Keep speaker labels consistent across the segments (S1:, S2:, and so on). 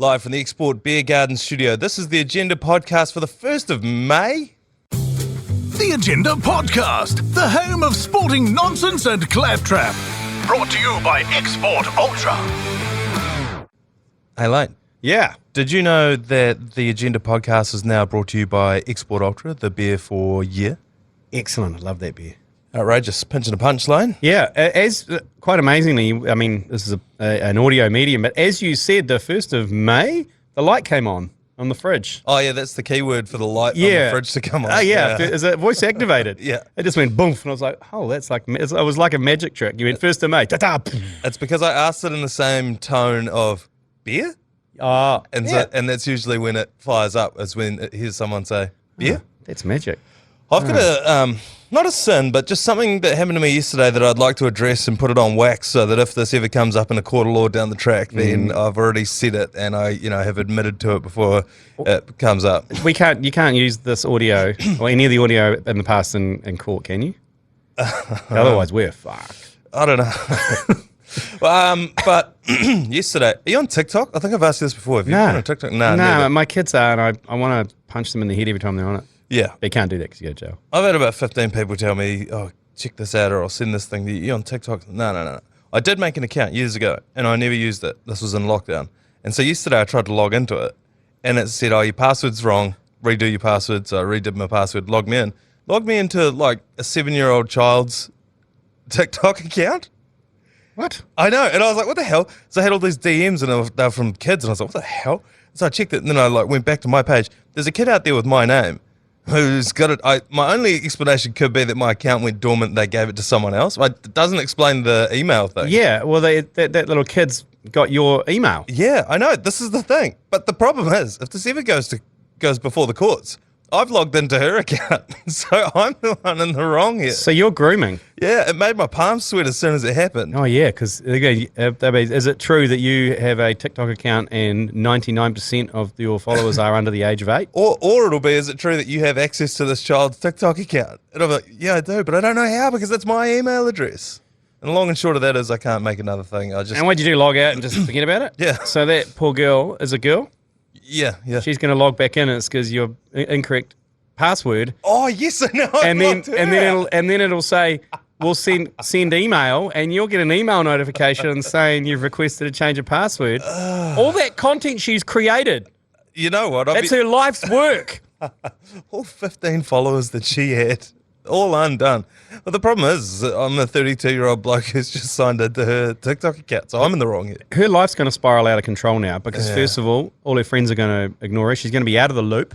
S1: Live from the Export Beer Garden studio, this is the Agenda podcast for the 1st of May.
S2: The Agenda Podcast, the home of sporting nonsense and claptrap. Brought to you by Export Ultra.
S1: Hey, Lane.
S3: Yeah.
S1: Did you know that the Agenda podcast is now brought to you by Export Ultra, the beer for year?
S3: Excellent. I love that beer.
S1: Outrageous. Pinching a punchline.
S3: Yeah. As quite amazingly, I mean, this is an audio medium, but as you said, the 1st of May, the light came on the fridge.
S1: Oh, yeah, that's the key word for the light on the fridge to come on.
S3: Oh, yeah. Is it voice activated?
S1: Yeah.
S3: It just went boom, and I was like, oh, that's like, it was like a magic trick. You went 1st of May. Ta-ta.
S1: It's because I asked it in the same tone of beer.
S3: Oh,
S1: And
S3: yeah.
S1: and that's usually when it fires up, is when it hears someone say, beer.
S3: That's magic.
S1: I've got a, not a sin, but just something that happened to me yesterday that I'd like to address and put it on wax so that if this ever comes up in a court of law down the track, then I've already said it and I, have admitted to it before it comes up.
S3: You can't use this audio or any of the audio in the past in court, can you? Otherwise, we're fucked.
S1: I don't know. But yesterday, are you on TikTok? I think I've asked you this before. Have you been on TikTok? No, never.
S3: My kids are, and I want to punch them in the head every time they're on it.
S1: Yeah.
S3: But you can't do that because you go to jail.
S1: I've had about 15 people tell me, oh, check this out or I'll send this thing to you. You on TikTok? No. I did make an account years ago and I never used it. This was in lockdown. And so yesterday I tried to log into it and it said, oh, your password's wrong. Redo your password. So I redid my password, logged me in. Logged me into like a 7-year-old child's TikTok account.
S3: What?
S1: I know. And I was like, what the hhell? So I had all these DMs and they were from kids and I was like, what the hell? So I checked it and then I went back to my page. There's a kid out there with my name who's got it. My only explanation could be that my account went dormant and they gave it to someone else. It doesn't explain the email thing.
S3: Yeah, well, that little kid's got your email.
S1: Yeah, I know. This is the thing. But the problem is, if this ever goes before the courts, I've logged into her account. So I'm the one in the wrong here.
S3: So you're grooming.
S1: Yeah, it made my palms sweat as soon as it happened.
S3: Oh, yeah, because is it true that you have a TikTok account and 99% of your followers are under the age of 8?
S1: Or it'll be, is it true that you have access to this child's TikTok account? And I'm like, yeah, I do, but I don't know how because that's my email address. And the long and short of that is I can't make another thing.
S3: And what'd you do, log out and just forget about it?
S1: Yeah.
S3: So that poor girl is a girl?
S1: Yeah.
S3: She's going to log back in and it's because your incorrect password.
S1: Oh, yes, I know.
S3: And then it'll say, we'll send email, and you'll get an email notification saying you've requested a change of password. All that content she's created.
S1: You know what?
S3: That's her life's work.
S1: All 15 followers that she had, all undone. But the problem is, I'm a 32-year-old bloke who's just signed into her TikTok account, so I'm in the wrong here.
S3: Her life's going to spiral out of control now because, first of all her friends are going to ignore her. She's going to be out of the loop.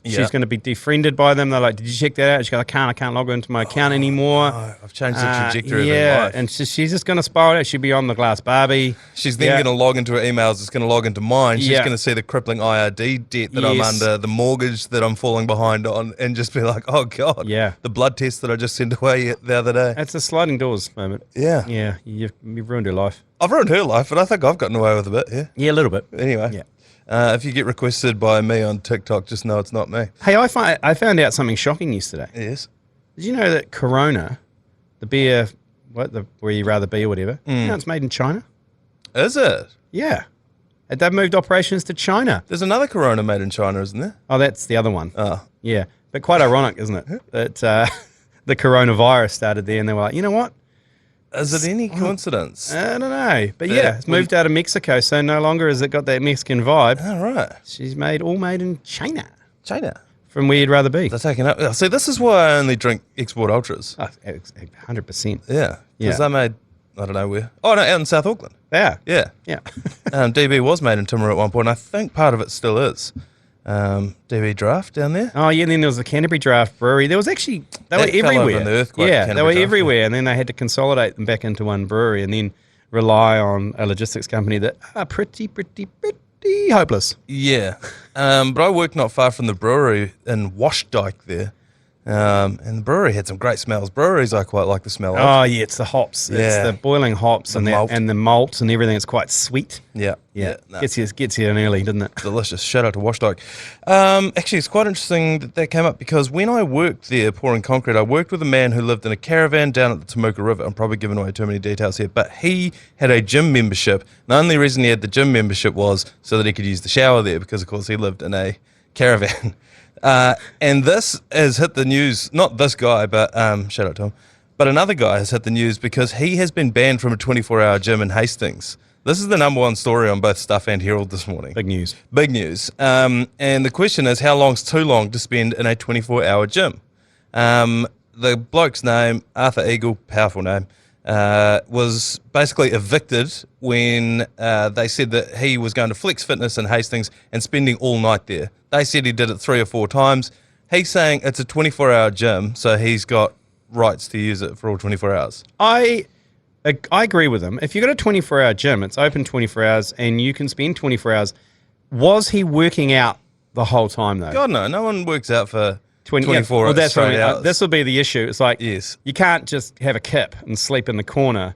S3: She's going to be defriended by them. They're like, did you check that out? She goes, I can't log into my account anymore.
S1: No, I've changed the trajectory of her life.
S3: And she's just going to spiral out. She'll be on the glass Barbie.
S1: She's then going to log into her emails. It's going to log into mine. She's going to see the crippling IRD debt that I'm under, the mortgage that I'm falling behind on, and just be like, oh, God.
S3: Yeah.
S1: The blood test that I just sent away the other day.
S3: It's a sliding doors moment.
S1: Yeah.
S3: Yeah. You've ruined her life.
S1: I've ruined her life, but I think I've gotten away with a bit, yeah?
S3: Yeah, a little bit.
S1: Anyway.
S3: Yeah.
S1: If you get requested by me on TikTok, just know it's not me.
S3: Hey, I found out something shocking yesterday.
S1: Yes.
S3: Did you know that Corona, the beer, where you rather be or whatever, you know it's made in China?
S1: Is it?
S3: Yeah. They've moved operations to China.
S1: There's another Corona made in China, isn't there?
S3: Oh, that's the other one.
S1: Oh.
S3: Yeah. But quite ironic, isn't it? That the coronavirus started there and they were like, you know what?
S1: Is it any coincidence?
S3: I don't know. But yeah, it's moved out of Mexico, so no longer has it got that Mexican vibe.
S1: All right.
S3: She's all made in China.
S1: China.
S3: From where you'd rather be.
S1: They're taking up. See, this is why I only drink Export Ultras.
S3: Oh, 100%.
S1: Yeah. Because they made, I don't know where. Oh, no, out in South Auckland.
S3: Yeah.
S1: Yeah.
S3: Yeah.
S1: DB was made in Timaru at one point, and I think part of it still is. DB Draft down there.
S3: Oh, yeah, and then there was the Canterbury Draft Brewery. There was actually, they were
S1: That fell over
S3: everywhere.
S1: in the earthquake,
S3: Yeah, they
S1: Canterbury
S3: were
S1: Draft,
S3: everywhere, and then they had to consolidate them back into one brewery and then rely on a logistics company that are pretty hopeless.
S1: Yeah. But I work not far from the brewery in Washdyke there. And the brewery had some great smells. Breweries I quite like the smell of.
S3: Oh, yeah, it's the hops. It's
S1: Yeah.
S3: the boiling hops and
S1: malt.
S3: the malt and everything. It's quite sweet.
S1: Yeah.
S3: No. Gets you in early, doesn't it?
S1: Delicious. Shout out to Washdike. Actually, it's quite interesting that came up because when I worked there pouring concrete, I worked with a man who lived in a caravan down at the Temuka River. I'm probably giving away too many details here, but he had a gym membership. The only reason he had the gym membership was so that he could use the shower there because, of course, he lived in a caravan. And this has hit the news, not this guy, but shout out to him, but another guy has hit the news because he has been banned from a 24-hour gym in Hastings. This is the number one story on both Stuff and Herald this morning.
S3: Big news.
S1: Big news. And the question is, how long's too long to spend in a 24-hour gym? The bloke's name, Arthur Eagle, powerful name, was basically evicted when they said that he was going to Flex Fitness in Hastings and spending all night there. They said he did it 3 or 4 times. He's saying it's a 24-hour gym, so he's got rights to use it for all 24 hours.
S3: I agree with him. If you've got a 24-hour gym, it's open 24 hours, and you can spend 24 hours. Was he working out the whole time, though?
S1: God, no. No one works out for 24
S3: well,
S1: hours
S3: that's what I
S1: straight
S3: mean.
S1: hours.
S3: This will be the issue. It's like,
S1: Yes.
S3: you can't just have a kip and sleep in the corner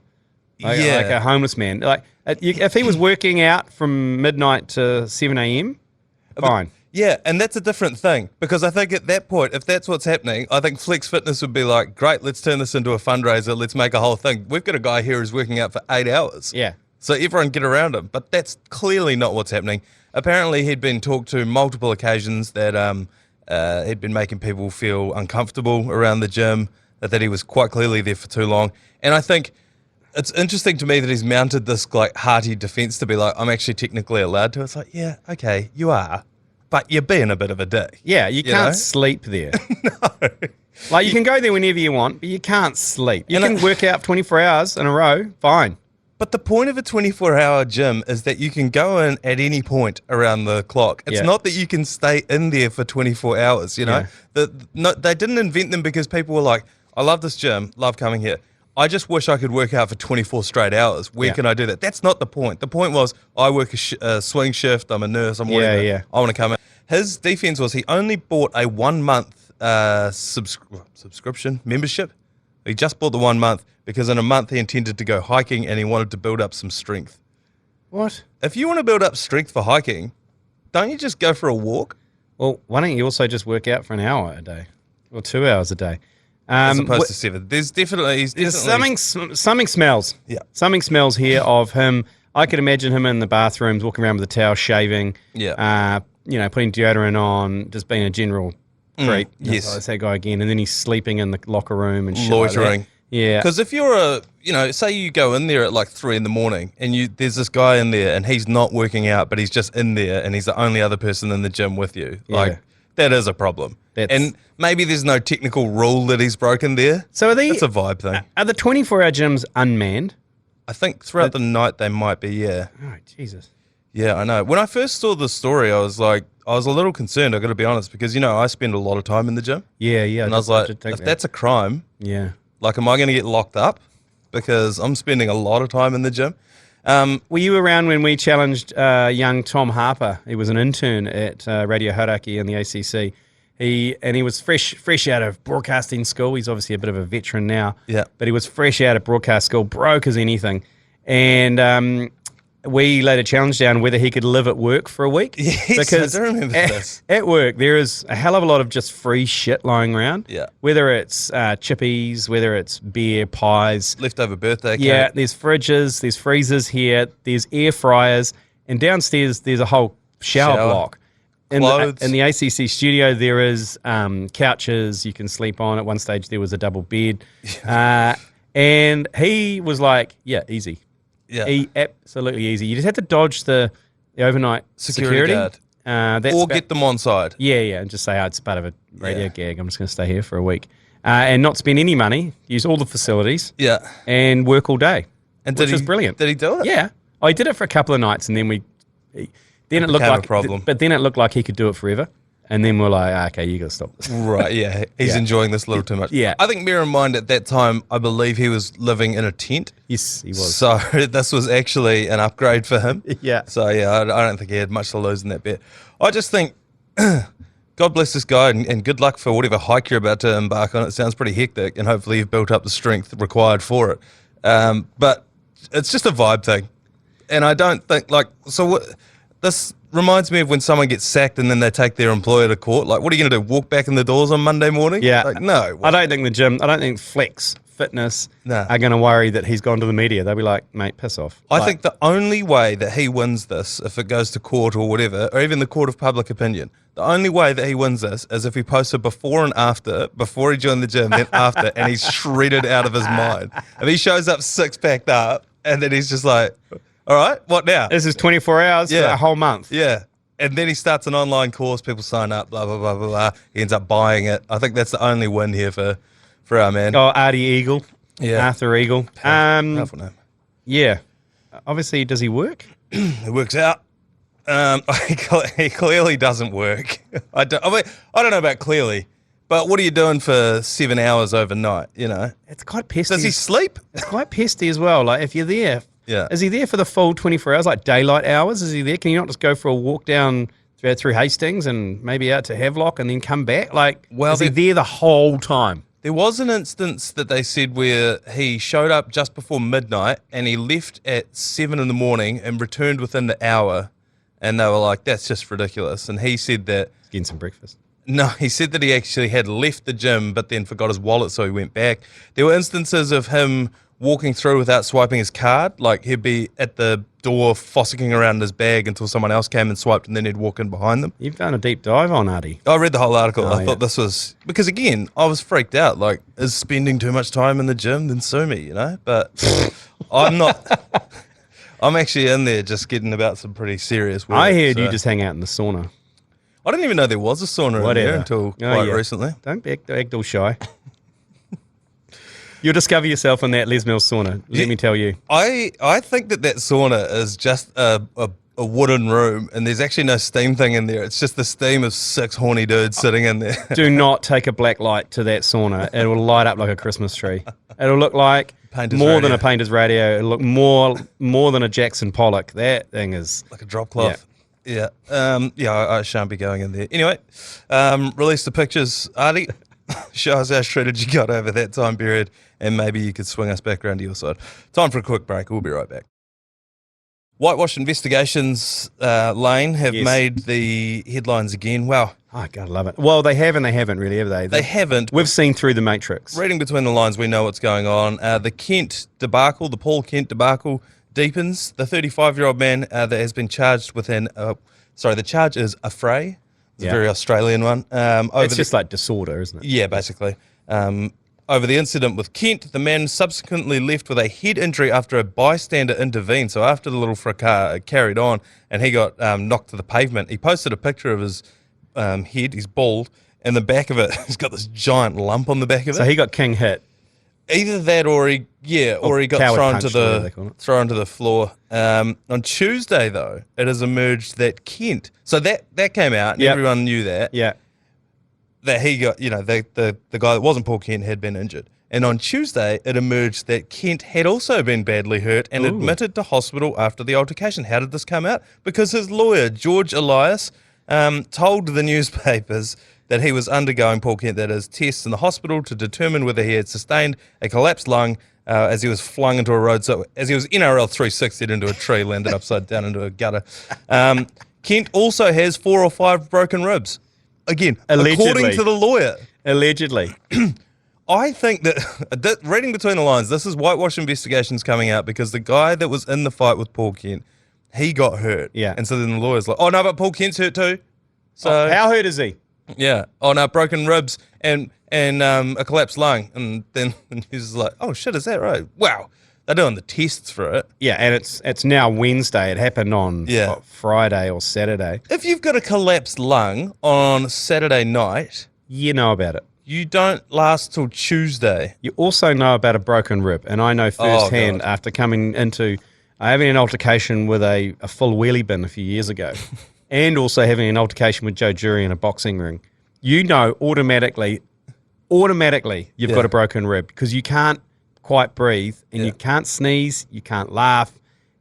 S3: like
S1: Yeah.
S3: a homeless man. Like, if he was working out from midnight to 7 a.m., fine.
S1: Yeah, and that's a different thing because I think at that point, if that's what's happening, I think Flex Fitness would be like, great, let's turn this into a fundraiser. Let's make a whole thing. We've got a guy here who's working out for 8 hours.
S3: Yeah.
S1: So everyone get around him. But that's clearly not what's happening. Apparently he'd been talked to multiple occasions that he'd been making people feel uncomfortable around the gym, that he was quite clearly there for too long. And I think it's interesting to me that he's mounted this like hearty defense to be like, I'm actually technically allowed to. It's like, yeah, okay, you are. But you're being a bit of a dick.
S3: Yeah, you can't
S1: know?
S3: sleep there. No. Like, you can go there whenever you want, but you can't sleep. You can work out 24 hours in a row, fine.
S1: But the point of a 24-hour gym is that you can go in at any point around the clock. It's not that you can stay in there for 24 hours, you know? They didn't invent them because people were like, I love this gym, love coming here. I just wish I could work out for 24 straight hours. Where can I do that? That's not the point. The point was, I work a swing shift, I'm a nurse, I'm whatever. I want to come in. His defense was he only bought a 1 month subscription membership. He just bought the 1 month because in a month he intended to go hiking and he wanted to build up some strength.
S3: What?
S1: If you want to build up strength for hiking, don't you just go for a walk?
S3: Well, why don't you also just work out for an hour a day or 2 hours a day?
S1: As opposed to 7. There's definitely...
S3: Something smells.
S1: Yeah.
S3: Something smells here of him. I could imagine him in the bathrooms, walking around with a towel, shaving.
S1: Yeah.
S3: Putting deodorant on, just being a general creep.
S1: Yes.
S3: It's that guy again. And then he's sleeping in the locker room and shit
S1: Loitering.
S3: like that. Yeah.
S1: Because if you're say you go in there at like 3 a.m. and there's this guy in there and he's not working out, but he's just in there and he's the only other person in the gym with you. Like, that is a problem. And maybe there's no technical rule that he's broken there.
S3: So
S1: it's a vibe thing.
S3: Are the 24-hour gyms unmanned?
S1: I think throughout the night they might be, yeah.
S3: Oh, Jesus.
S1: Yeah, I know. When I first saw the story, I was a little concerned, I've got to be honest, because, I spend a lot of time in the gym.
S3: Yeah.
S1: And I was like, if that's a crime,
S3: yeah.
S1: like, am I going to get locked up? Because I'm spending a lot of time in the gym.
S3: Were you around when we challenged young Tom Harper? He was an intern at Radio Hauraki in the ACC. He was fresh out of broadcasting school. He's obviously a bit of a veteran now.
S1: Yeah.
S3: But he was fresh out of broadcast school, broke as anything. And we laid a challenge down whether he could live at work for a week.
S1: Yes,
S3: because
S1: I do remember this.
S3: At work, there is a hell of a lot of just free shit lying around.
S1: Yeah.
S3: Whether it's chippies, whether it's beer, pies.
S1: Leftover birthday cake.
S3: Yeah, there's fridges, there's freezers here, there's air fryers, and downstairs there's a whole shower block. In the ACC studio, there is couches you can sleep on. At one stage, there was a double bed. And he was like, yeah, easy.
S1: Yeah.
S3: Absolutely easy. You just had to dodge the overnight security.
S1: Guard.
S3: Or
S1: get them on side.
S3: Yeah, and just say, it's part of a radio gag. I'm just going to stay here for a week. And not spend any money, use all the facilities.
S1: Yeah.
S3: And work all day, which was brilliant.
S1: Did he do it?
S3: Yeah. He did it for a couple of nights, and then it looked like
S1: a problem.
S3: But then it looked like he could do it forever. And then we're like, okay, you got to stop this.
S1: Right, yeah. He's enjoying this a little too much.
S3: Yeah.
S1: I think, bear in mind, at that time, I believe he was living in a tent.
S3: Yes, he was.
S1: So this was actually an upgrade for him.
S3: Yeah.
S1: So, yeah, I don't think he had much to lose in that bet. I just think God bless this guy, and good luck for whatever hike you're about to embark on. It sounds pretty hectic, and hopefully you've built up the strength required for it. But it's just a vibe thing. And I don't think, this reminds me of when someone gets sacked and then they take their employer to court. Like, what are you going to do, walk back in the doors on Monday morning?
S3: Yeah.
S1: Like, no.
S3: I don't think Flex Fitness are going to worry that he's gone to the media. They'll be like, mate, piss off.
S1: I think the only way that he wins this, if it goes to court or whatever, or even the court of public opinion, the only way that he wins this is if he posts a before and after, before he joined the gym, then after, and he's shredded out of his mind. If he shows up six-packed up, and then he's just like, all right, what now?
S3: This is 24 hours for a whole month.
S1: Yeah. And then he starts an online course, people sign up, blah, blah, blah, blah, blah. He ends up buying it. I think that's the only win here for our man.
S3: Oh, Artie Eagle.
S1: Yeah.
S3: Arthur Eagle.
S1: Powerful name.
S3: Yeah. Obviously, does he work?
S1: It works out. He clearly doesn't work. I don't know about clearly, but what are you doing for 7 hours overnight, you know?
S3: It's quite pesty.
S1: Does he sleep?
S3: It's quite pesty as well. Like, if you're there, is he there for the full 24 hours, like daylight hours? Is he there? Can you not just go for a walk down through Hastings and maybe out to Havelock and then come back? Like, is he there the whole time?
S1: There was an instance that they said where he showed up just before midnight and he left at 7 in the morning and returned within the hour. And they were like, that's just ridiculous. And he said that...
S3: Getting some breakfast.
S1: No, he said that he actually had left the gym but then forgot his wallet, so he went back. There were instances of him walking through without swiping his card. Like, he'd be at the door fossicking around his bag until someone else came and swiped, and then he'd walk in behind them.
S3: You've done a deep dive on Artie.
S1: I read the whole article. I thought this was... Because, again, I was freaked out. Like, is spending too much time in the gym? Then sue me, you know? But I'm not... I'm actually in there just getting about some pretty serious work.
S3: I heard you just hang out in the sauna.
S1: I didn't even know there was a sauna in there until quite recently.
S3: Don't act all shy. You'll discover yourself in that Les Mills sauna, let me tell you.
S1: I think that sauna is just a wooden room, and there's actually no steam thing in there. It's just the steam of 6 horny dudes sitting in there.
S3: Do not take a black light to that sauna. It will light up like a Christmas tree. It'll look like than a painter's radio. It'll look more than a Jackson Pollock. That thing is...
S1: Like a drop cloth. Yeah. I shan't be going in there. Anyway, release the pictures, Artie. Show us how shredded you got over that time period, and maybe you could swing us back around to your side. Time for a quick break. We'll be right back. Whitewash Investigations, Lane, have made the headlines again. Wow.
S3: Oh, God, I love it. Well, they have and they haven't really, have they?
S1: They haven't.
S3: We've seen through the matrix.
S1: Reading between the lines, we know what's going on. The Kent debacle, the Paul Kent debacle, deepens. The 35-year-old man that has been charged with the charge is affray. It's a very Australian one.
S3: It's just like disorder, isn't it?
S1: Yeah, basically. Over the incident with Kent, the man subsequently left with a head injury after a bystander intervened. So after the little fracas carried on and he got knocked to the pavement, he posted a picture of his head. He's bald, and the back of it, he's got this giant lump on the back of it.
S3: So he got king hit.
S1: Either that or he got thrown to the floor. On Tuesday, though, it has emerged that Kent... So that came out, and everyone knew that.
S3: Yeah.
S1: That he got, the guy that wasn't Paul Kent had been injured. And on Tuesday, it emerged that Kent had also been badly hurt and admitted to hospital after the altercation. How did this come out? Because his lawyer, George Elias, told the newspapers that he was undergoing, Paul Kent, that is, tests in the hospital to determine whether he had sustained a collapsed lung as he was flung into a road. So as he was NRL 360'd into a tree, landed upside down into a gutter. Kent also has 4 or 5 broken ribs. Again, according to the lawyer.
S3: Allegedly.
S1: I think that, reading between the lines, this is Whitewash Investigations coming out because the guy that was in the fight with Paul Kent, he got hurt.
S3: Yeah.
S1: And so then the lawyer's like, oh, no, but Paul Kent's hurt too. So
S3: how hurt is he?
S1: Yeah. Oh, no, broken ribs and a collapsed lung. And then the news is like, oh, shit, is that right? Wow. They're doing the tests for it.
S3: Yeah, and it's now Wednesday. It happened on Friday or Saturday.
S1: If you've got a collapsed lung on Saturday night...
S3: You know about it.
S1: You don't last till Tuesday.
S3: You also know about a broken rib, and I know firsthand after coming into... having an altercation with a full wheelie bin a few years ago, and also having an altercation with Joe Jury in a boxing ring, you know automatically you've got a broken rib because you can't quite breathe and you can't sneeze, you can't laugh,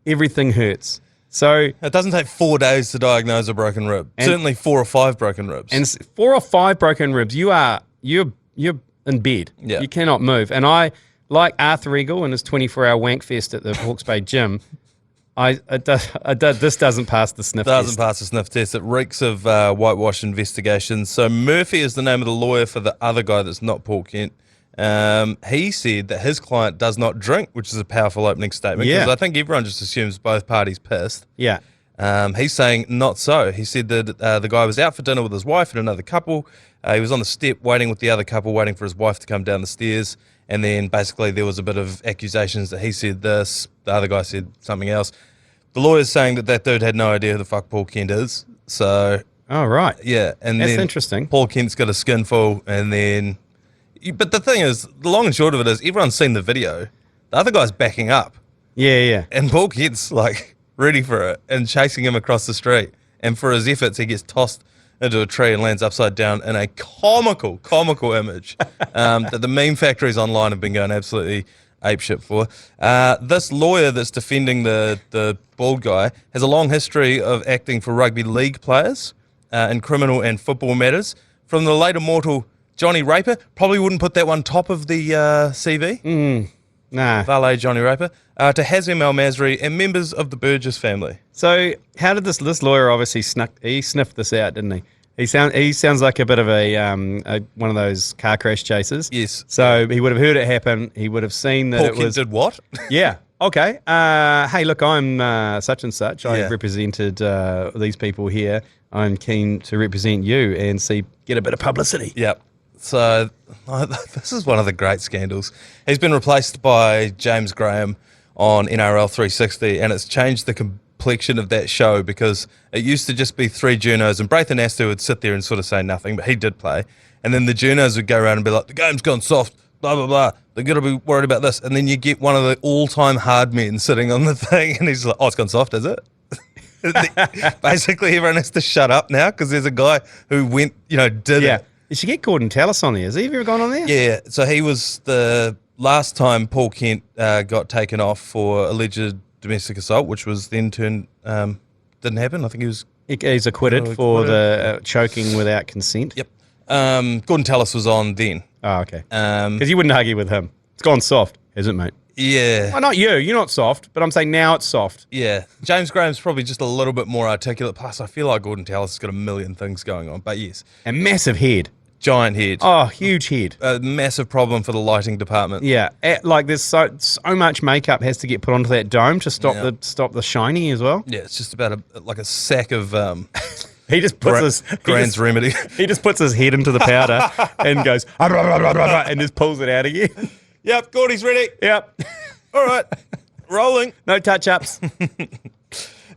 S3: everything hurts. So
S1: it doesn't take 4 days to diagnose a broken rib. Certainly 4 or 5 broken ribs.
S3: And 4 or 5 broken ribs, you're in bed.
S1: Yeah.
S3: You cannot move. And I, like Arthur Eagle and his 24-hour wank fest at the Hawke's Bay gym, this doesn't pass the sniff test.
S1: Doesn't pass the sniff test. It reeks of Whitewash Investigations. So Murphy is the name of the lawyer for the other guy that's not Paul Kent. He said that his client does not drink, which is a powerful opening statement. Because I think everyone just assumes both parties pissed.
S3: Yeah.
S1: He's saying not so. He said that the guy was out for dinner with his wife and another couple. He was on the step waiting with the other couple, waiting for his wife to come down the stairs. And then basically there was a bit of accusations that he said this, the other guy said something else. The lawyer's saying that dude had no idea who the fuck Paul Kent is. So,
S3: oh, right.
S1: Yeah. And
S3: that's
S1: then
S3: interesting.
S1: Paul Kent's got a skinful. And then, but the thing is, the long and short of it is, everyone's seen the video. The other guy's backing up.
S3: Yeah.
S1: And Paul Kent's like ready for it and chasing him across the street. And for his efforts, he gets tossed into a tree and lands upside down in a comical image that the meme factories online have been going absolutely apeshit for. This lawyer that's defending the bald guy has a long history of acting for rugby league players in criminal and football matters. From the late immortal Johnny Raper, probably wouldn't put that one top of the CV.
S3: Nah.
S1: Valet Johnny Raper. To Hazem Al Masri and members of the Burgess family.
S3: So how did this lawyer obviously sniffed this out, didn't he? He sounds like a bit of a one of those car crash chases.
S1: Yes.
S3: So he would have heard it happen. He would have seen that
S1: Paul
S3: it
S1: Kent
S3: was.
S1: did what?
S3: Yeah. Okay. Hey, look, I'm such and such. I
S1: Yeah.
S3: represented these people here. I'm keen to represent you and get a bit of publicity.
S1: Yep. So this is one of the great scandals. He's been replaced by James Graham on NRL 360, and it's changed the complexion of that show because it used to just be 3 journos, and Braithen Astor would sit there and sort of say nothing, but he did play. And then the journos would go around and be like, the game's gone soft, blah, blah, blah. They're going to be worried about this. And then you get one of the all-time hard men sitting on the thing, and he's like, oh, it's gone soft, is it? Basically, everyone has to shut up now because there's a guy who went, did it.
S3: You should get Gordon Tallis on there. Has he ever gone on there?
S1: Yeah, so he was the last time Paul Kent got taken off for alleged domestic assault, which was then didn't happen. I think he was...
S3: He's acquitted for the choking without consent.
S1: Yep. Gordon Tallis was on then.
S3: Oh, okay. Because you wouldn't argue with him. It's gone soft, hasn't it, mate?
S1: Yeah.
S3: Well, not you. You're not soft, but I'm saying now it's soft.
S1: Yeah. James Graham's probably just a little bit more articulate. Plus, I feel like Gordon Tallis has got a million things going on. But yes.
S3: And massive head.
S1: Giant head.
S3: Oh, huge head.
S1: A massive problem for the lighting department.
S3: Yeah. There's so much makeup has to get put onto that dome to stop the shiny as well.
S1: Yeah, it's just about a sack of...
S3: He just puts
S1: Grand's remedy.
S3: He just puts his head into the powder and goes and just pulls it out again.
S1: Yep, Gordy's ready.
S3: Yep.
S1: All right, rolling.
S3: No touch-ups.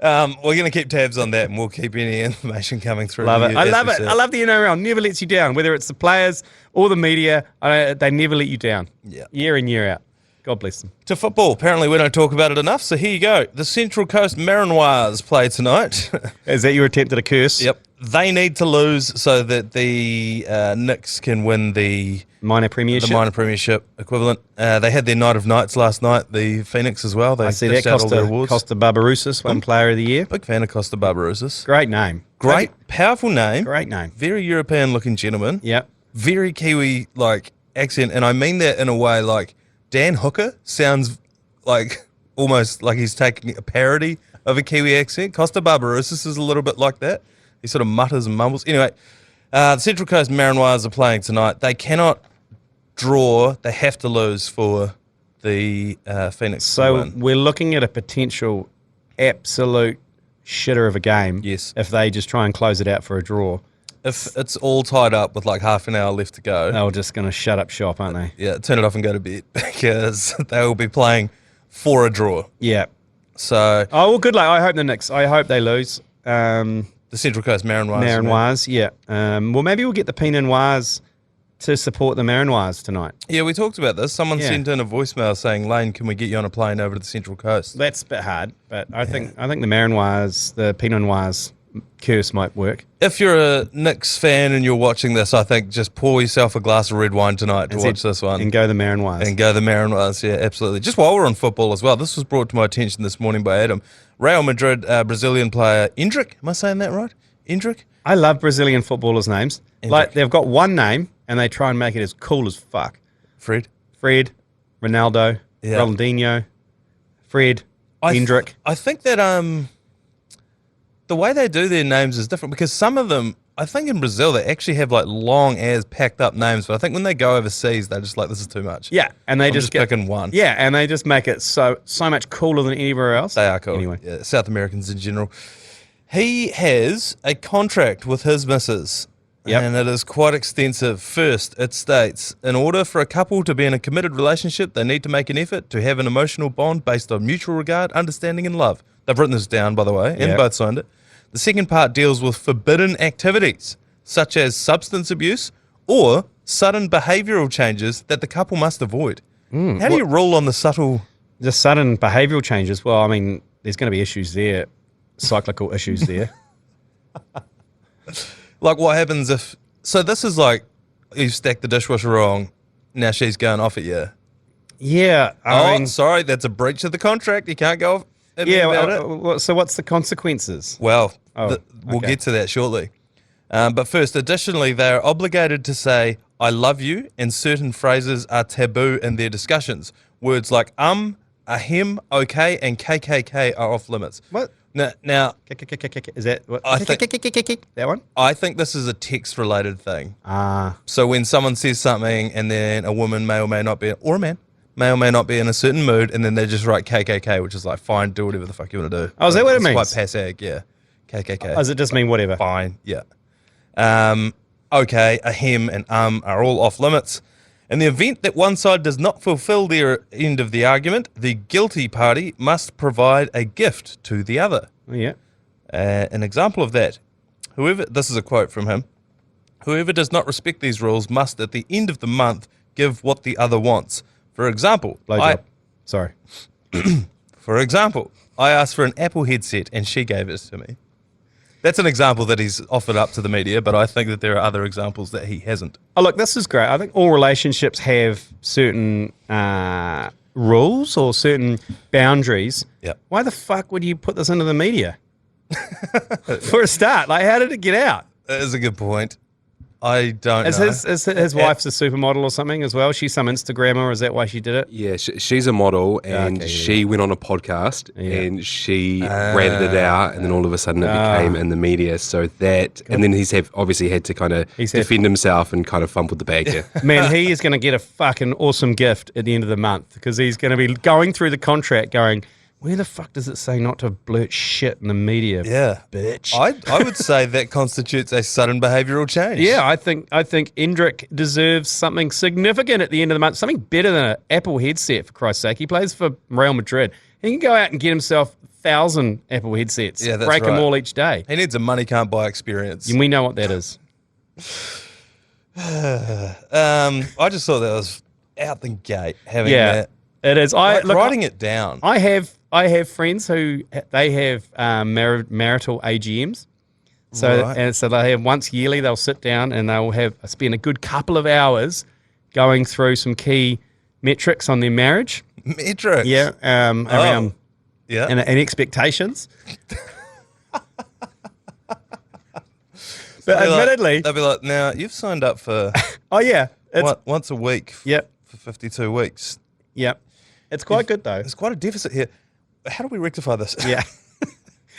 S1: We're going to keep tabs on that, and we'll keep any information coming through.
S3: Love it. I love it. I love the NRL. Never lets you down, whether it's the players or the media. They never let you down.
S1: Yeah.
S3: Year in, year out. God bless them.
S1: To football. Apparently, we don't talk about it enough, so here you go. The Central Coast Marin-wahs play tonight.
S3: Is that your attempt at a curse?
S1: Yep. They need to lose so that the Knicks can win the
S3: minor premiership.
S1: The minor premiership equivalent. They had their night of nights last night. The Phoenix as well. They
S3: I see that. Costa Barbarouses won Player of the Year.
S1: Big fan of Costa Barbarouses.
S3: Great name.
S1: Great, powerful name.
S3: Great name.
S1: Very European-looking gentleman.
S3: Yep.
S1: Very Kiwi accent, and I mean that in a way like Dan Hooker sounds like almost like he's taking a parody of a Kiwi accent. Costa Barbarouses is a little bit like that. He sort of mutters and mumbles. Anyway, the Central Coast Marin-wahs are playing tonight. They cannot draw. They have to lose for the Phoenix.
S3: So we're looking at a potential absolute shitter of a game.
S1: Yes.
S3: If they just try and close it out for a draw.
S1: If it's all tied up with like half an hour left to go.
S3: They're just going to shut up shop, aren't they?
S1: Yeah, turn it off and go to bed because they will be playing for a draw.
S3: Yeah.
S1: So.
S3: Oh, well, good luck. I hope the Knicks. I hope they lose.
S1: The Central Coast Marin-wahs.
S3: Marin-wahs, yeah. Well, maybe we'll get the Pinot-wahs to support the Marin-wahs tonight.
S1: Yeah, we talked about this. Someone sent in a voicemail saying, Lane, can we get you on a plane over to the Central Coast?
S3: That's a bit hard, but I think the Marin-wahs, the Pinot-wahs curse might work.
S1: If you're a Knicks fan and you're watching this, I think just pour yourself a glass of red wine tonight to watch this one.
S3: And go the Marin-wahs.
S1: And go the Marin-wahs, yeah, absolutely. Just while we're on football as well, this was brought to my attention this morning by Adam. Real Madrid Brazilian player Endrick, am I saying that right? Endrick?
S3: I love Brazilian footballers' names.
S1: Endrick.
S3: Like, they've got one name, and they try and make it as cool as fuck.
S1: Fred,
S3: Ronaldo, Ronaldinho, Endrick.
S1: I think that the way they do their names is different because some of them, I think in Brazil, they actually have like long as packed up names, but I think when they go overseas, they're just like, this is too much.
S3: Yeah, and they
S1: I'm
S3: just
S1: picking one.
S3: Yeah, and they just make it so much cooler than anywhere else.
S1: They are cool.
S3: Anyway.
S1: Yeah, South Americans in general. He has a contract with his missus.
S3: Yep.
S1: And it is quite extensive. First, it states, in order for a couple to be in a committed relationship, they need to make an effort to have an emotional bond based on mutual regard, understanding, and love. They've written this down, by the way, and both signed it. The second part deals with forbidden activities, such as substance abuse or sudden behavioural changes that the couple must avoid. How do you rule on the subtle...
S3: The sudden behavioural changes? Well, I mean, there's going to be issues there, cyclical issues there.
S1: Like what happens if... So this is like, you stacked the dishwasher wrong, now she's going off at you.
S3: Yeah. I mean,
S1: sorry, that's a breach of the contract. You can't go off at me about it.
S3: So what's the consequences?
S1: Well, we'll get to that shortly. But first, additionally, they are obligated to say, I love you, and certain phrases are taboo in their discussions. Words like ahem, okay, and KKK are off limits.
S3: What?
S1: Now,
S3: is that what? That one?
S1: I think this is a text-related thing.
S3: Ah.
S1: So when someone says something and then a woman may or may not be, or a man, may or may not be in a certain mood, and then they just write KKK, which is like, fine, do whatever the fuck you want to do.
S3: Oh, is that what it means?
S1: It's quite passag, yeah. KKK.
S3: Does it just mean whatever?
S1: Fine, yeah. Okay, ahem and are all off limits. In the event that one side does not fulfill their end of the argument, the guilty party must provide a gift to the other.
S3: Oh, yeah.
S1: An example of that, this is a quote from him, whoever does not respect these rules must at the end of the month give what the other wants. For example,
S3: Sorry.
S1: For example, I asked for an Apple headset and she gave it to me. That's an example that he's offered up to the media, but I think that there are other examples that he hasn't.
S3: Oh, look, this is great. I think all relationships have certain rules or certain boundaries.
S1: Yep.
S3: Why the fuck would you put this into the media? For a start, like, how did it get out?
S1: That is a good point. I don't know.
S3: His wife's a supermodel or something as well? She's some Instagrammer. Is that why she did it?
S4: Yeah, she's a model, and she went on a podcast, and she ratted it out, and then all of a sudden it became in the media. So that, and then he's obviously had to kind of defend himself and kind of fumbled the bag there.
S3: Man, he is going to get a fucking awesome gift at the end of the month because he's going to be going through the contract going, where the fuck does it say not to blurt shit in the media?
S1: Yeah,
S3: bitch.
S1: I would say that constitutes a sudden behavioural change.
S3: Yeah, I think Endrick deserves something significant at the end of the month, something better than an Apple headset, for Christ's sake. He plays for Real Madrid. He can go out and get himself 1,000 Apple headsets, break them all each day.
S1: He needs a money can't buy experience.
S3: And we know what that is.
S1: I just thought that was out the gate having that.
S3: It is.
S1: Writing it down.
S3: I have friends who they have marital AGMs. So so they have once yearly. They'll sit down and they'll spend a good couple of hours going through some key metrics on their marriage.
S1: Metrics.
S3: Yeah. Around and expectations. But admittedly,
S1: they'll be like, now you've signed up for once a week.
S3: Yep.
S1: For 52 weeks.
S3: Yep. It's quite good though.
S1: There's quite a deficit here. How do we rectify this?
S3: Yeah.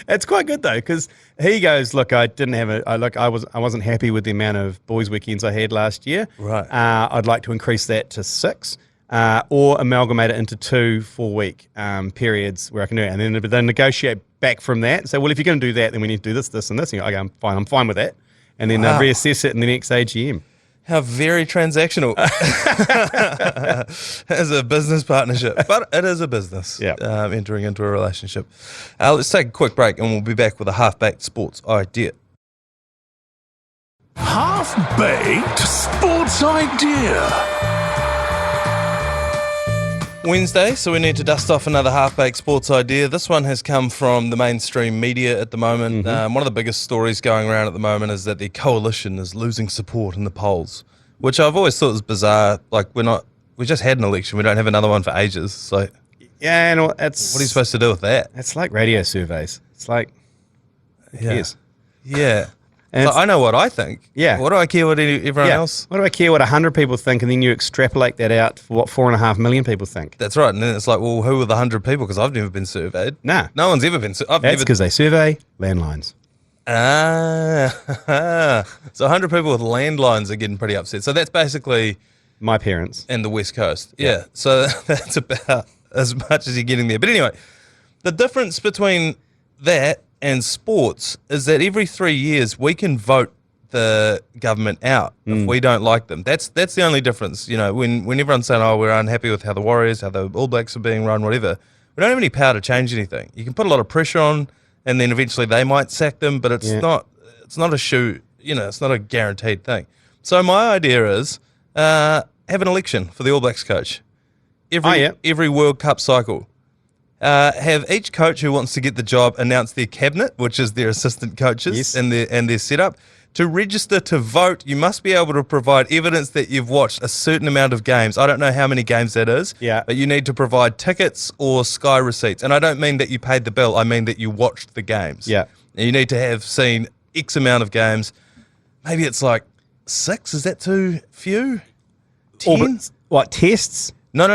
S3: It's quite good though, because he goes, look, I wasn't happy with the amount of boys' weekends I had last year.
S1: Right.
S3: I'd like to increase that to 6, or amalgamate it into 2 4-week periods where I can do it, and then they negotiate back from that. So, well, if you're going to do that, then we need to do this, this, and this. And I go, I'm fine with that, and then reassess it in the next AGM.
S1: How very transactional as a business partnership. But it is a business entering into a relationship. Let's take a quick break and we'll be back with a half-baked sports idea.
S2: Half-baked sports idea.
S1: Wednesday, so we need to dust off another half-baked sports idea. This one has come from the mainstream media at the moment. One of the biggest stories going around at the moment is that the coalition is losing support in the polls, which I've always thought was bizarre. Like, we just had an election. We don't have another one for ages. So
S3: yeah, and
S1: what are you supposed to do with that?
S3: It's like radio surveys. It's like, who cares?
S1: Yeah. So I know what I think.
S3: Yeah.
S1: What do I care what everyone else?
S3: What do I care what 100 people think, and then you extrapolate that out for what 4.5 million people think?
S1: That's right. And then it's like, well, who are the 100 people? Because I've never been surveyed.
S3: Nah.
S1: No one's ever been surveyed.
S3: That's because they survey landlines.
S1: So 100 people with landlines are getting pretty upset. So that's basically
S3: my parents.
S1: And the West Coast. Yeah. So that's about as much as you're getting there. But anyway, the difference between that and sports is that every 3 years we can vote the government out if we don't like them. That's the only difference. You know, when everyone's saying, oh, we're unhappy with how the Warriors, how the All Blacks are being run, whatever, we don't have any power to change anything. You can put a lot of pressure on, and then eventually they might sack them, but it's not a shoe, you know, it's not a guaranteed thing. So my idea is have an election for the All Blacks coach. Every World Cup cycle. Have each coach who wants to get the job announce their cabinet, which is their assistant coaches and their setup. To register to vote, you must be able to provide evidence that you've watched a certain amount of games. I don't know how many games that is, but you need to provide tickets or Sky receipts. And I don't mean that you paid the bill. I mean that you watched the games. Yeah. And you need to have seen X amount of games. Maybe it's like 6. Is that too few? 10?
S3: What, tests?
S1: No.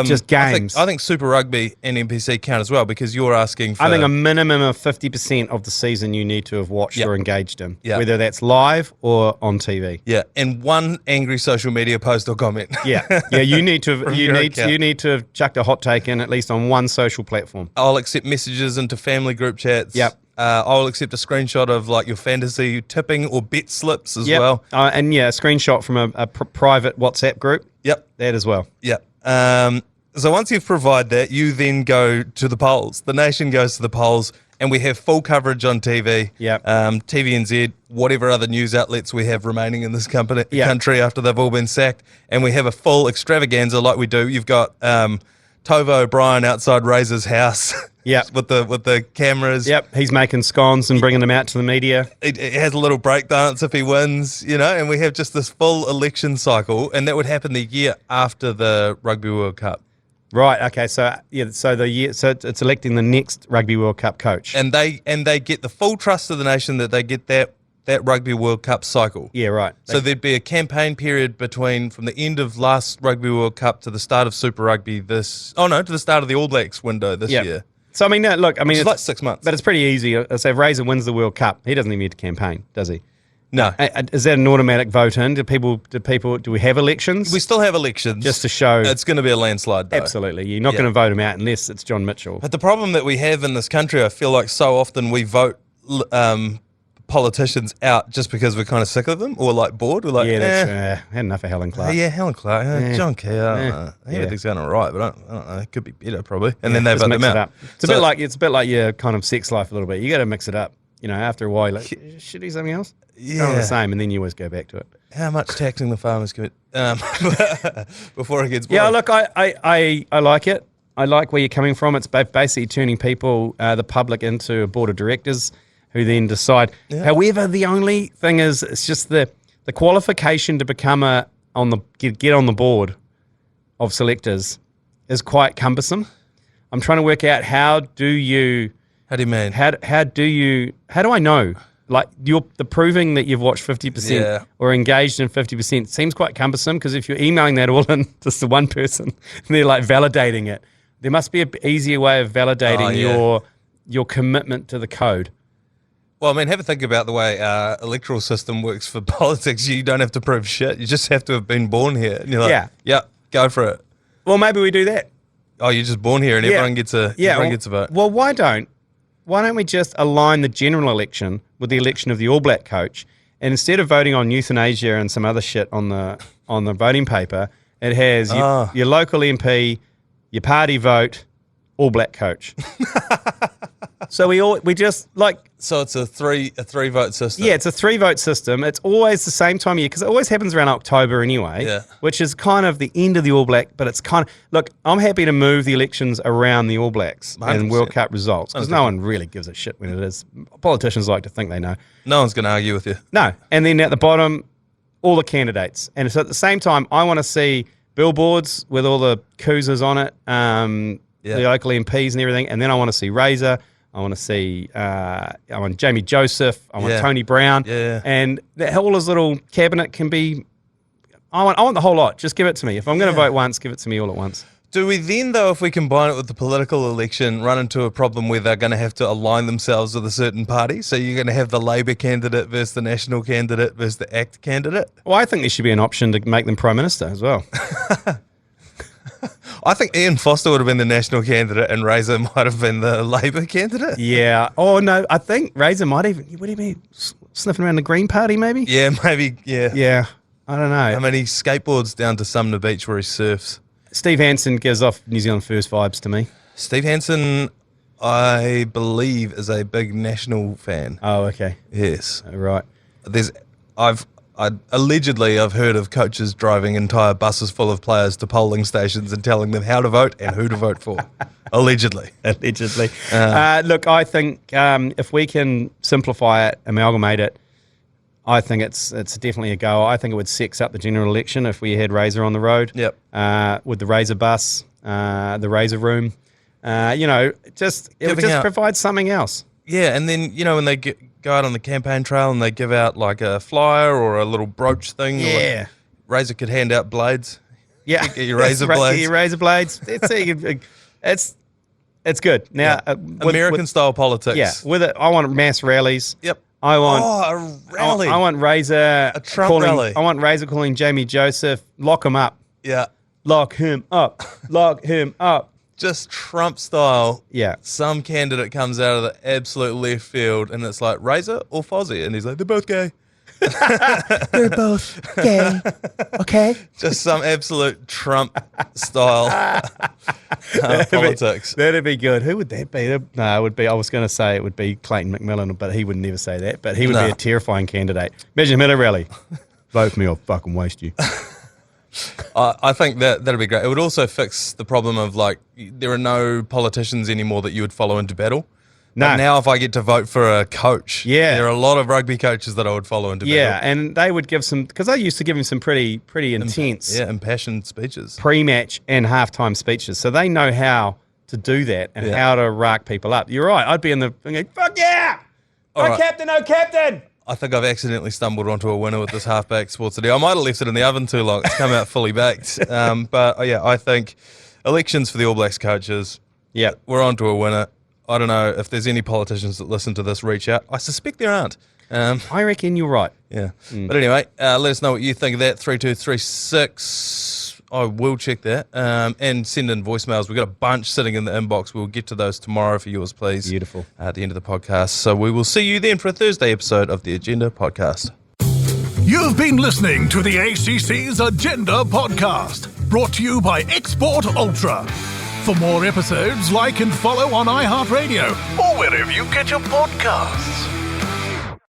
S3: Just games.
S1: I think Super Rugby and NPC count as well, because you're asking for...
S3: I think a minimum of 50% of the season you need to have watched or engaged in, whether that's live or on TV. Yeah,
S1: and one angry social media post or comment.
S3: Yeah, you need to have, you need to have chucked a hot take in at least on one social platform.
S1: I'll accept messages into family group chats. Yep. I'll accept a screenshot of like your fantasy tipping or bet slips as well.
S3: And a screenshot from a private WhatsApp group.
S1: Yep.
S3: That as well.
S1: Yep. So once you've provided that, you then go to the polls. The nation goes to the polls, and we have full coverage on TV. Yep. TVNZ, whatever other news outlets we have remaining in this country after they've all been sacked, and we have a full extravaganza like we do. You've got Tova O'Brien outside Razor's house. Yep. with the cameras.
S3: Yep, he's making scones and bringing them out to the media.
S1: It has a little break dance if he wins, you know, and we have just this full election cycle, and that would happen the year after the Rugby World Cup.
S3: Right. Okay. So it's electing the next Rugby World Cup coach,
S1: and they get the full trust of the nation that they get that Rugby World Cup cycle.
S3: Yeah, right.
S1: So there'd be a campaign period from the end of last Rugby World Cup to the start of Super Rugby to the start of the All Blacks window this year.
S3: So, I mean, it's
S1: like 6 months.
S3: But it's pretty easy. So if Razor wins the World Cup, he doesn't even need to campaign, does he?
S1: No.
S3: Is that an automatic vote in? Do we have elections?
S1: We still have elections.
S3: Just to show.
S1: It's going to be a landslide, though.
S3: Absolutely. You're not going to vote him out unless it's John Mitchell.
S1: But the problem that we have in this country, I feel like so often we vote politicians out just because we're kind of sick of them or like bored. We're like,
S3: had enough of Helen Clark.
S1: Helen Clark, John Key. He thinks going all right, but I don't know. It could be better probably. And then they vote them out.
S3: It's a bit like your kind of sex life a little bit. You got to mix it up. You know, after a while, you're like, should do something else? Yeah, kind of the same, and then you always go back to it.
S1: How much taxing the farmers commit before it gets boring?
S3: Yeah, look, I like it. I like where you're coming from. It's basically turning people, the public, into a board of directors who then decide. Yeah. However, the only thing is, it's just the qualification to become get on the board of selectors is quite cumbersome. I'm trying to work out how do you mean? How do I know? Like the proving that you've watched 50% or engaged in 50% seems quite cumbersome, because if you're emailing that all in just to one person, they're like validating it. There must be an easier way of validating your commitment to the code.
S1: Well, I mean, have a think about the way our electoral system works for politics. You don't have to prove shit. You just have to have been born here. And you're like, go for it.
S3: Well, maybe we do that.
S1: Oh, you're just born here and everyone gets a vote.
S3: Well, why don't we just align the general election with the election of the All Black coach, and instead of voting on euthanasia and some other shit on the voting paper, it has your local MP, your party vote, All Black coach. So we just like.
S1: So it's a three vote system.
S3: Yeah, it's a 3-vote system. It's always the same time of year because it always happens around October anyway.
S1: Yeah.
S3: Which is kind of the end of the All Black, but it's kind of look. I'm happy to move the elections around the All Blacks
S1: 100%.
S3: and World Cup results because no one really gives a shit when it is. Politicians like to think they know.
S1: No one's going to argue with you.
S3: No, and then at the bottom, all the candidates, and so at the same time, I want to see billboards with all the coozers on it, the local MPs and everything, and then I want to see Razor. I want to see, I want Jamie Joseph. I want Tony Brown.
S1: Yeah.
S3: And that all his little cabinet can be, I want the whole lot. Just give it to me. If I'm going to vote once, give it to me all at once.
S1: Do we then, though, if we combine it with the political election, run into a problem where they're going to have to align themselves with a certain party? So you're going to have the Labour candidate versus the National candidate versus the ACT candidate?
S3: Well, I think there should be an option to make them Prime Minister as well.
S1: I think Ian Foster would have been the National candidate and Razor might have been the Labour candidate.
S3: Yeah. Oh, no, I think Razor would he be sniffing around the Green Party maybe?
S1: Yeah, maybe, yeah.
S3: Yeah, I don't know.
S1: I mean, he skateboards down to Sumner Beach where he surfs.
S3: Steve Hansen gives off New Zealand First vibes to me.
S1: Steve Hansen, I believe, is a big National fan.
S3: Oh, okay.
S1: Yes.
S3: Right.
S1: Allegedly, I've heard of coaches driving entire buses full of players to polling stations and telling them how to vote and who to vote for. Allegedly.
S3: Allegedly. Look, I think if we can simplify it, amalgamate it, I think it's definitely a go. I think it would sex up the general election if we had Razor on the road.
S1: Yep.
S3: With the Razor bus, the Razor room. It would just provide something else.
S1: Yeah, and then, when they go out on the campaign trail and they give out like a flyer or a little brooch thing.
S3: Yeah.
S1: Razor could hand out blades.
S3: Yeah.
S1: Get your razor blades.
S3: Get your razor blades. It's good. Now,
S1: American-style politics.
S3: Yeah, with it, I want mass rallies.
S1: Yep.
S3: I want
S1: a rally.
S3: I want Razor.
S1: A Trump rally.
S3: I want Razor calling Jamie Joseph. Lock him up.
S1: Yeah.
S3: Lock him up. Lock him up.
S1: Just Trump style.
S3: Yeah.
S1: Some candidate comes out of the absolute left field and it's like, Razor or Fozzie? And he's like, they're both gay.
S3: They're both gay. Okay.
S1: Just some absolute Trump style politics.
S3: That'd be good. Who would that be? No, it would be. I was going to say it would be Clayton McMillan, but he would never say that. But he would be a terrifying candidate. Imagine him at a rally. Vote me, I'll fucking waste you.
S1: I think that'd be great. It would also fix the problem of like there are no politicians anymore that you would follow into battle.
S3: No.
S1: But now if I get to vote for a coach, there are a lot of rugby coaches that I would follow into battle.
S3: Yeah, and they would give some, because they used to give him some pretty intense
S1: impassioned speeches.
S3: Pre-match and halftime speeches. So they know how to do that and how to rack people up. You're right. I'd be in the going, fuck yeah! Captain, no captain!
S1: I think I've accidentally stumbled onto a winner with this half-baked sports today. I might have left it in the oven too long. It's come out fully baked. But I think elections for the All Blacks coaches, we're onto a winner. I don't know if there's any politicians that listen to this, reach out. I suspect there aren't.
S3: I reckon you're right.
S1: Yeah. But anyway, let us know what you think of that. 3236. I will check that. And send in voicemails. We've got a bunch sitting in the inbox. We'll get to those tomorrow for yours, please.
S3: Beautiful.
S1: At the end of the podcast. So we will see you then for a Thursday episode of the Agenda Podcast.
S2: You've been listening to the ACC's Agenda Podcast, brought to you by Export Ultra. For more episodes, like and follow on iHeartRadio or wherever you get your podcasts.